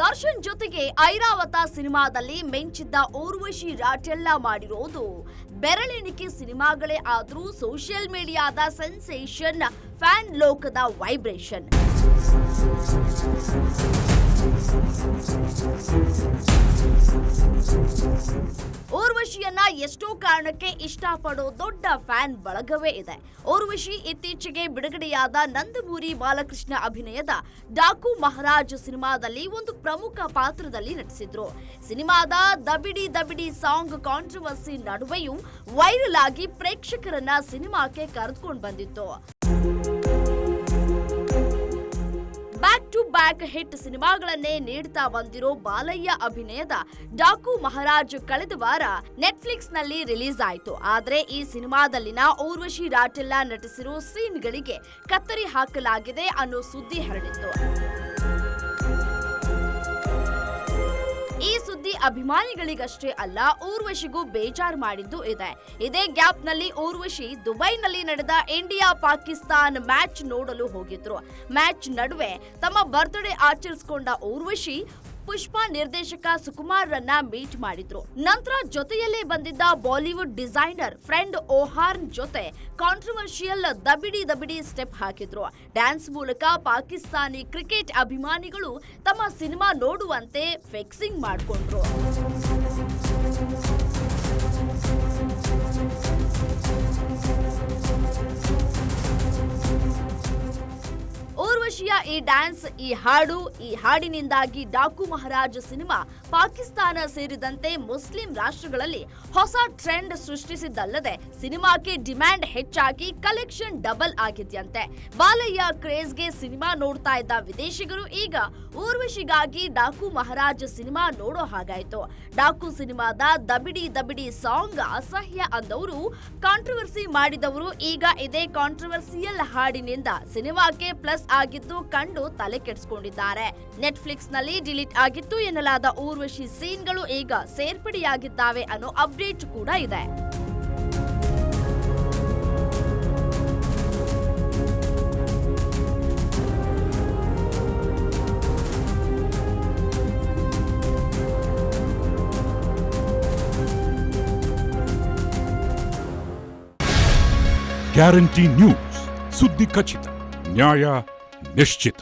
ದರ್ಶನ್ ಜೊತೆಗೆ ಐರಾವತ ಸಿನಿಮಾದಲ್ಲಿ ಮಿಂಚಿದ್ದ ಊರ್ವಶಿ ರಾಟೆಲ್ಲ ಮಾಡಿರೋದು ಬೆರಳೆಣಿಕೆ ಸಿನಿಮಾಗಳೇ ಆದ್ರೂ ಸೋಷಿಯಲ್ ಮೀಡಿಯಾದ ಸೆನ್ಸೇಷನ್, ಫ್ಯಾನ್ ಲೋಕದ ವೈಬ್ರೇಷನ್. ಊರ್ವಶಿಯನ್ನ ಎಷ್ಟೋ ಕಾರಣಕ್ಕೆ ಇಷ್ಟಪಡೋ ದೊಡ್ಡ ಫ್ಯಾನ್ ಬಳಗವೇ ಇದೆ. ಊರ್ವಶಿ ಇತ್ತೀಚೆಗೆ ಬಿಡುಗಡೆಯಾದ ನಂದಮೂರಿ ಬಾಲಕೃಷ್ಣ ಅಭಿನಯದ ಡಾಕು ಮಹಾರಾಜ್ ಸಿನಿಮಾದಲ್ಲಿ ಒಂದು ಪ್ರಮುಖ ಪಾತ್ರದಲ್ಲಿ ನಟಿಸಿದ್ರು. ಸಿನಿಮಾದ ದಬಿಡಿ ದಬಿಡಿ ಸಾಂಗ್ ಕಾಂಟ್ರವರ್ಸಿ ನಡುವೆಯೂ ವೈರಲ್ ಆಗಿ ಪ್ರೇಕ್ಷಕರನ್ನ ಸಿನಿಮಾಕ್ಕೆ ಕರೆದುಕೊಂಡು ಬಂದಿತ್ತು. ಬ್ಯಾಕ್ ಟು ಬ್ಯಾಕ್ ಹಿಟ್ ಸಿನಿಮಾಗಳನ್ನೇ ನೀಡ್ತಾ ಬಂದಿರೋ ಬಾಲಯ್ಯ ಅಭಿನಯದ ಡಾಕು ಮಹಾರಾಜ್ ಕಳೆದ ವಾರ ನೆಟ್ಫ್ಲಿಕ್ಸ್ ನಲ್ಲಿ ರಿಲೀಸ್ ಆಯಿತು. ಆದ್ರೆ ಈ ಸಿನಿಮಾದಲ್ಲಿನ ಊರ್ವಶಿ ರಾಟೆಲ್ಲ ನಟಿಸಿರೋ ಸೀನ್ಗಳಿಗೆ ಕತ್ತರಿ ಹಾಕಲಾಗಿದೆ ಅನ್ನೋ ಸುದ್ದಿ ಹರಡಿತ್ತು. ಈ ಸುದ್ದಿ ಅಭಿಮಾನಿಗಳಿಗಷ್ಟೇ ಅಲ್ಲ, ಊರ್ವಶಿಗೂ ಬೇಜಾರು ಮಾಡಿದ್ದು ಇದೆ. ಇದೇ ಗ್ಯಾಪ್ ನಲ್ಲಿ ಊರ್ವಶಿ ದುಬೈನಲ್ಲಿ ನಡೆದ ಇಂಡಿಯಾ ಪಾಕಿಸ್ತಾನ್ ಮ್ಯಾಚ್ ನೋಡಲು ಹೋಗಿದ್ರು. ಮ್ಯಾಚ್ ನಡುವೆ ತಮ್ಮ ಬರ್ತ್ಡೇ ಆಚರಿಸಿಕೊಂಡ ಊರ್ವಶಿ ಪುಷ್ಪ ನಿರ್ದೇಶಕ ಸುಕುಮಾರ್ ರನ್ನ ಮೀಟ್ ಮಾಡಿದ್ರು. ನಂತರ ಜೊತೆಯಲ್ಲೇ ಬಂದಿದ್ದ ಬಾಲಿವುಡ್ ಡಿಸೈನರ್ ಫ್ರೆಂಡ್ ಓಹಾರ್ನ್ ಜೊತೆ ಕಾಂಟ್ರವರ್ಷಿಯಲ್ ದಬಿಡಿ ದಬಿಡಿ ಸ್ಟೆಪ್ ಹಾಕಿದ್ರು. ಡ್ಯಾನ್ಸ್ ಮೂಲಕ ಪಾಕಿಸ್ತಾನಿ ಕ್ರಿಕೆಟ್ ಅಭಿಮಾನಿಗಳು ತಮ್ಮ ಸಿನಿಮಾ ನೋಡುವಂತೆ ಫಿಕ್ಸಿಂಗ್ ಮಾಡಿಕೊಂಡ್ರು. ಊರ್ವಶಿಯ ಈ ಡ್ಯಾನ್ಸ್, ಈ ಹಾಡಿನಿಂದಾಗಿ ಡಾಕು ಮಹಾರಾಜ್ ಸಿನಿಮಾ ಪಾಕಿಸ್ತಾನ ಸೇರಿದಂತೆ ಮುಸ್ಲಿಂ ರಾಷ್ಟ್ರಗಳಲ್ಲಿ ಹೊಸ ಟ್ರೆಂಡ್ ಸೃಷ್ಟಿಸಿದ್ದಲ್ಲದೆ ಸಿನಿಮಾಕ್ಕೆ ಡಿಮ್ಯಾಂಡ್ ಹೆಚ್ಚಾಗಿ ಕಲೆಕ್ಷನ್ ಡಬಲ್ ಆಗಿದೆಯಂತೆ. ಬಾಲಯ್ಯ ಕ್ರೇಜ್ಗೆ ಸಿನಿಮಾ ನೋಡ್ತಾ ಇದ್ದ ವಿದೇಶಿಗರು ಈಗ ಊರ್ವಶಿಗಾಗಿ ಡಾಕು ಮಹಾರಾಜ್ ಸಿನಿಮಾ ನೋಡೋ ಹಾಗಾಯ್ತು. ಡಾಕು ಸಿನಿಮಾದ ದಬಿಡಿ ದಬಿಡಿ ಸಾಂಗ್ ಅಸಹ್ಯ ಅಂದವರು, ಕಾಂಟ್ರವರ್ಸಿ ಮಾಡಿದವರು ಈಗ ಇದೇ ಕಾಂಟ್ರವರ್ಸಿಯಲ್ ಹಾಡಿನಿಂದ ಸಿನಿಮಾಕ್ಕೆ ಪ್ಲಸ್ ಆಗಿದ್ದು ಕಂಡು ತಲೆ ಕೆಡಿಸಿಕೊಂಡಿದ್ದಾರೆ. ನೆಟ್ಫ್ಲಿಕ್ಸ್ ನಲ್ಲಿ ಡಿಲೀಟ್ ಆಗಿತ್ತು ಎನ್ನಲಾದ ಊರ್ವಶಿ ಸೀನ್ಗಳು ಈಗ ಸೇರ್ಪಡೆಯಾಗಿದ್ದಾವೆ ಅನ್ನೋ ಅಪ್ಡೇಟ್ ಕೂಡ ಇದೆ. ಗ್ಯಾರಂಟಿ ನ್ಯೂಸ್, ಸುದ್ದಿ ಖಚಿತ, ನ್ಯಾಯ ನಿಶ್ಚಿತ.